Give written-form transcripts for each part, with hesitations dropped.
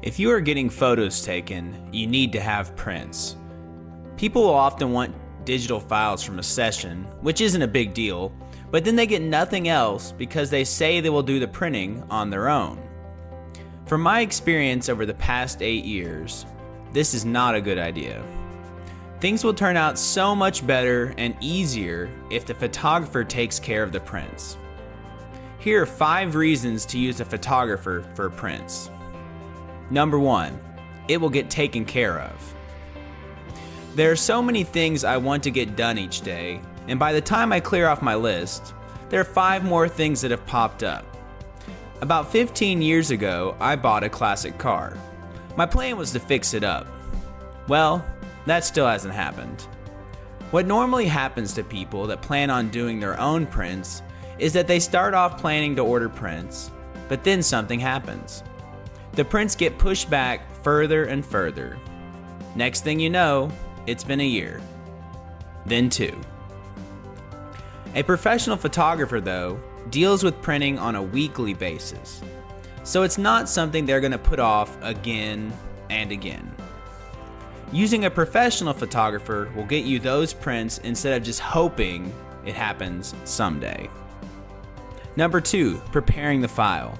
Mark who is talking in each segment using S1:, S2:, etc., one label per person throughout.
S1: If you are getting photos taken, you need to have prints. People will often want digital files from a session, which isn't a big deal, but then they get nothing else because they say they will do the printing on their own. From my experience over the past 8 years, this is not a good idea. Things will turn out so much better and easier if the photographer takes care of the prints. Here are 5 reasons to use a photographer for prints. Number 1, it will get taken care of. There are so many things I want to get done each day, and by the time I clear off my list, there are 5 more things that have popped up. About 15 years ago, I bought a classic car. My plan was to fix it up. Well, that still hasn't happened. What normally happens to people that plan on doing their own prints is that they start off planning to order prints, but then something happens. The prints get pushed back further and further. Next thing you know, it's been a year. Then 2. A professional photographer, though, deals with printing on a weekly basis. So it's not something they're going to put off again and again. Using a professional photographer will get you those prints instead of just hoping it happens someday. Number 2, preparing the file.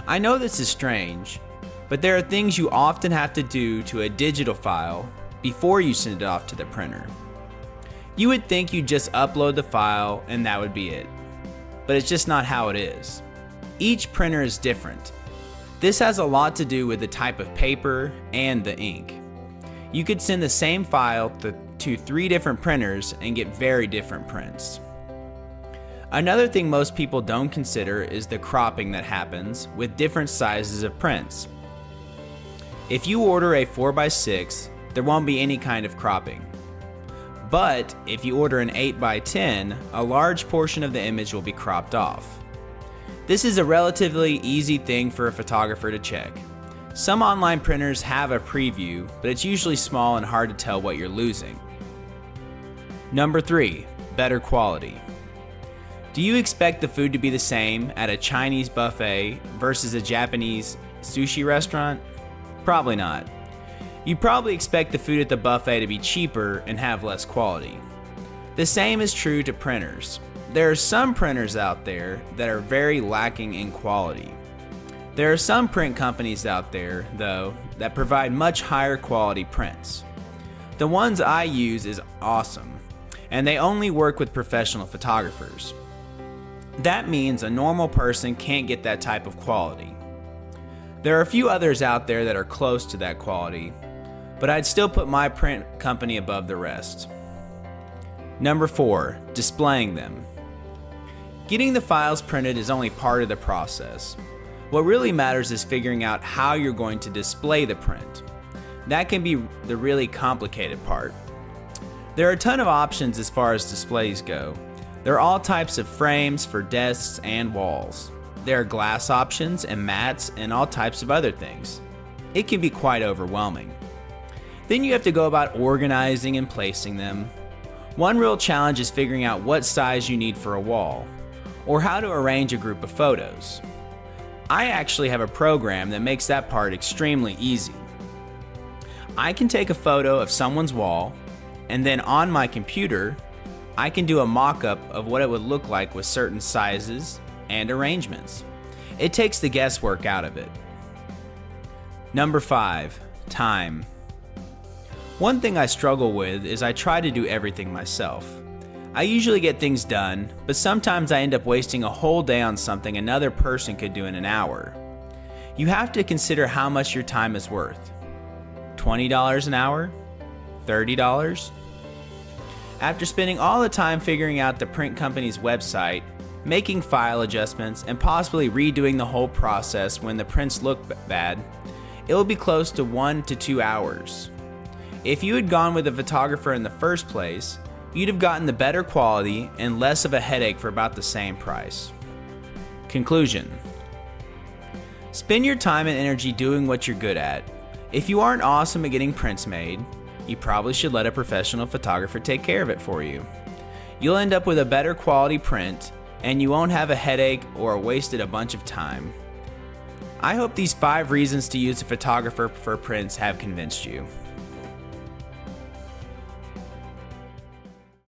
S1: I know this is strange, but there are things you often have to do to a digital file before you send it off to the printer. You would think you'd just upload the file and that would be it, but it's just not how it is. Each printer is different. This has a lot to do with the type of paper and the ink. You could send the same file to 3 different printers and get very different prints. Another thing most people don't consider is the cropping that happens with different sizes of prints. If you order a 4x6, there won't be any kind of cropping. But if you order an 8x10, a large portion of the image will be cropped off. This is a relatively easy thing for a photographer to check. Some online printers have a preview, but it's usually small and hard to tell what you're losing. Number 3, better quality. Do you expect the food to be the same at a Chinese buffet versus a Japanese sushi restaurant? Probably not. You probably expect the food at the buffet to be cheaper and have less quality. The same is true to printers. There are some printers out there that are very lacking in quality. There are some print companies out there, though, that provide much higher quality prints. The ones I use is awesome, and they only work with professional photographers. That means a normal person can't get that type of quality. There are a few others out there that are close to that quality, but I'd still put my print company above the rest. Number 4, displaying them. Getting the files printed is only part of the process. What really matters is figuring out how you're going to display the print. That can be the really complicated part. There are a ton of options as far as displays go. There are all types of frames for desks and walls. There are glass options and mats and all types of other things. It can be quite overwhelming. Then you have to go about organizing and placing them. One real challenge is figuring out what size you need for a wall, or how to arrange a group of photos. I actually have a program that makes that part extremely easy. I can take a photo of someone's wall, and then on my computer, I can do a mock-up of what it would look like with certain sizes and arrangements. It takes the guesswork out of it. Number 5, time. One thing I struggle with is I try to do everything myself. I usually get things done, but sometimes I end up wasting a whole day on something another person could do in an hour. You have to consider how much your time is worth. $20 an hour? $30? After spending all the time figuring out the print company's website, making file adjustments, and possibly redoing the whole process when the prints look bad, it will be close to 1 to 2 hours. If you had gone with a photographer in the first place, you'd have gotten the better quality and less of a headache for about the same price. Conclusion. Spend your time and energy doing what you're good at. If you aren't awesome at getting prints made, you probably should let a professional photographer take care of it for you. You'll end up with a better quality print, and you won't have a headache or wasted a bunch of time. I hope these 5 reasons to use a photographer for prints have convinced you.